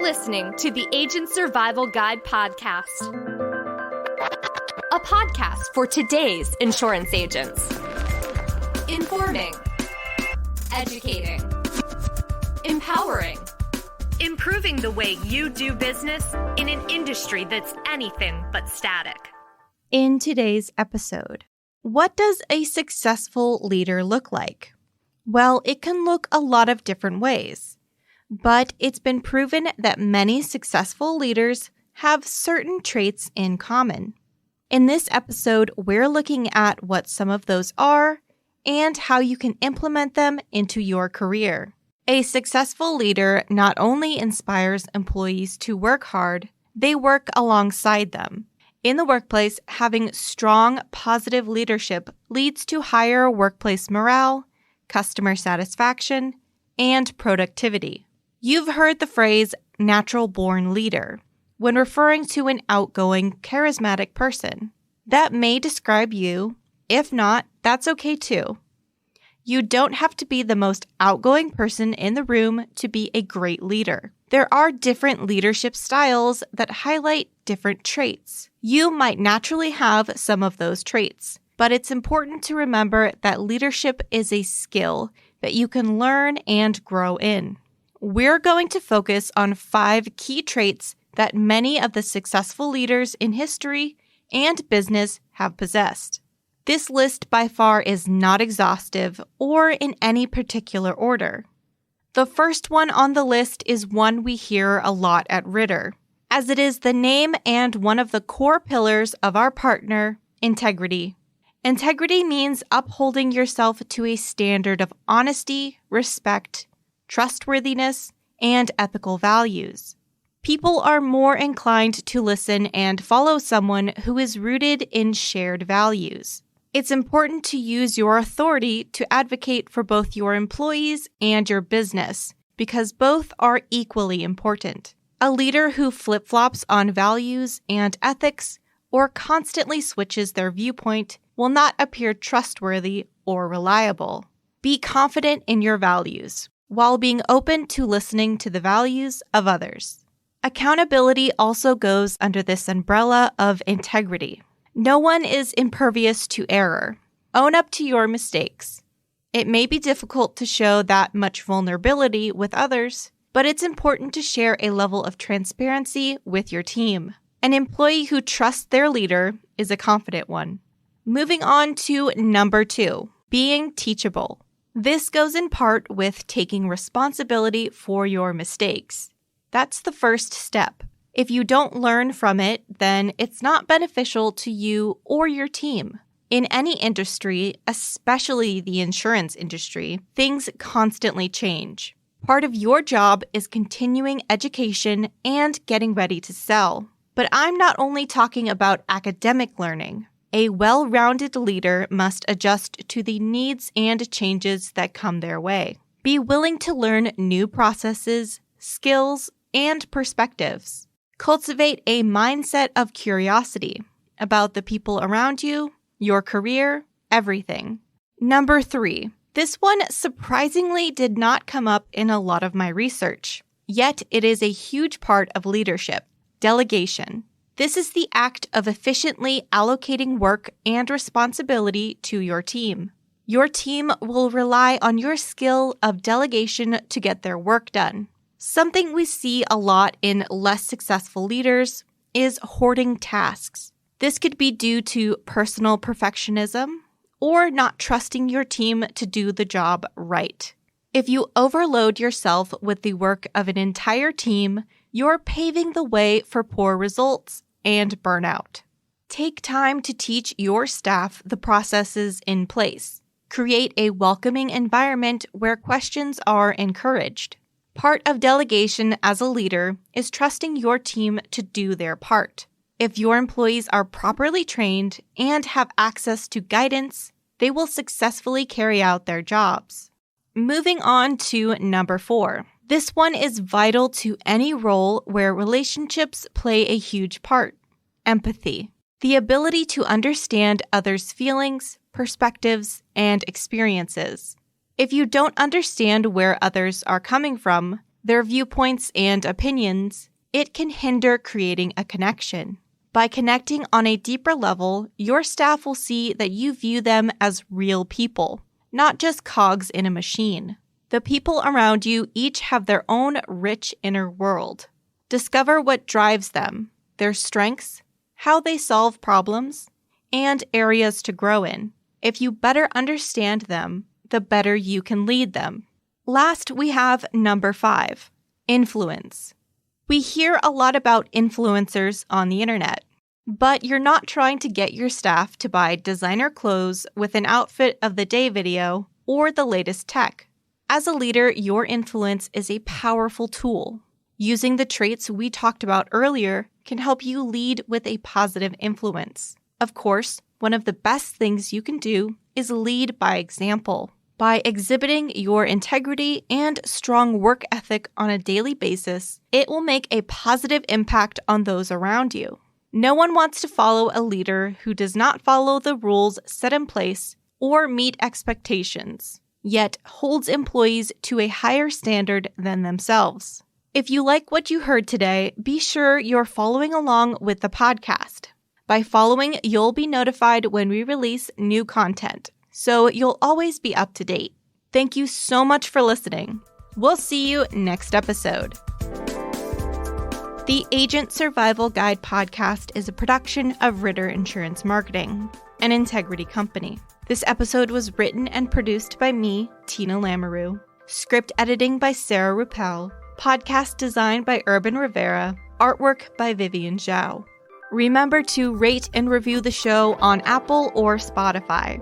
listening to the Agent Survival Guide podcast, a podcast for today's insurance agents. Informing, educating, empowering, improving the way you do business in an industry that's anything but static. In today's episode, what does a successful leader look like? Well, it can look a lot of different ways, but it's been proven that many successful leaders have certain traits in common. In this episode, we're looking at what some of those are and how you can implement them into your career. A successful leader not only inspires employees to work hard, they work alongside them. In the workplace, having strong, positive leadership leads to higher workplace morale, customer satisfaction, and productivity. You've heard the phrase natural-born leader when referring to an outgoing, charismatic person. That may describe you. If not, that's okay too. You don't have to be the most outgoing person in the room to be a great leader. There are different leadership styles that highlight different traits. You might naturally have some of those traits, but it's important to remember that leadership is a skill that you can learn and grow in. We're going to focus on 5 key traits that many of the successful leaders in history and business have possessed. This list by far is not exhaustive or in any particular order. The first one on the list is one we hear a lot at Ritter, as it is the name and one of the core pillars of our partner, integrity. Integrity means upholding yourself to a standard of honesty, respect, trustworthiness, and ethical values. People are more inclined to listen and follow someone who is rooted in shared values. It's important to use your authority to advocate for both your employees and your business, because both are equally important. A leader who flip-flops on values and ethics or constantly switches their viewpoint will not appear trustworthy or reliable. Be confident in your values, while being open to listening to the values of others. Accountability also goes under this umbrella of integrity. No one is impervious to error. Own up to your mistakes. It may be difficult to show that much vulnerability with others, but it's important to share a level of transparency with your team. An employee who trusts their leader is a confident one. Moving on to number 2, being teachable. This goes in part with taking responsibility for your mistakes. That's the first step. If you don't learn from it, then it's not beneficial to you or your team. In any industry, especially the insurance industry, things constantly change. Part of your job is continuing education and getting ready to sell. But I'm not only talking about academic learning. A well-rounded leader must adjust to the needs and changes that come their way. Be willing to learn new processes, skills, and perspectives. Cultivate a mindset of curiosity about the people around you, your career, everything. Number 3. This one surprisingly did not come up in a lot of my research, yet it is a huge part of leadership: delegation. This is the act of efficiently allocating work and responsibility to your team. Your team will rely on your skill of delegation to get their work done. Something we see a lot in less successful leaders is hoarding tasks. This could be due to personal perfectionism or not trusting your team to do the job right. If you overload yourself with the work of an entire team, you're paving the way for poor results and burnout. Take time to teach your staff the processes in place. Create a welcoming environment where questions are encouraged. Part of delegation as a leader is trusting your team to do their part. If your employees are properly trained and have access to guidance, they will successfully carry out their jobs. Moving on to number 4. This one is vital to any role where relationships play a huge part. Empathy. The ability to understand others' feelings, perspectives, and experiences. If you don't understand where others are coming from, their viewpoints and opinions, it can hinder creating a connection. By connecting on a deeper level, your staff will see that you view them as real people, not just cogs in a machine. The people around you each have their own rich inner world. Discover what drives them, their strengths, how they solve problems, and areas to grow in. If you better understand them, the better you can lead them. Last, we have number 5, influence. We hear a lot about influencers on the internet, but you're not trying to get your staff to buy designer clothes with an outfit of the day video or the latest tech. As a leader, your influence is a powerful tool. Using the traits we talked about earlier can help you lead with a positive influence. Of course, one of the best things you can do is lead by example. By exhibiting your integrity and strong work ethic on a daily basis, it will make a positive impact on those around you. No one wants to follow a leader who does not follow the rules set in place or meet expectations, yet holds employees to a higher standard than themselves. If you like what you heard today, be sure you're following along with the podcast. By following, you'll be notified when we release new content, so you'll always be up to date. Thank you so much for listening. We'll see you next episode. The Agent Survival Guide podcast is a production of Ritter Insurance Marketing, an integrity company. This episode was written and produced by me, Tina Lamoureux. Script editing by Sarah Ruppel. Podcast design by Urban Rivera. Artwork by Vivian Zhao. Remember to rate and review the show on Apple or Spotify.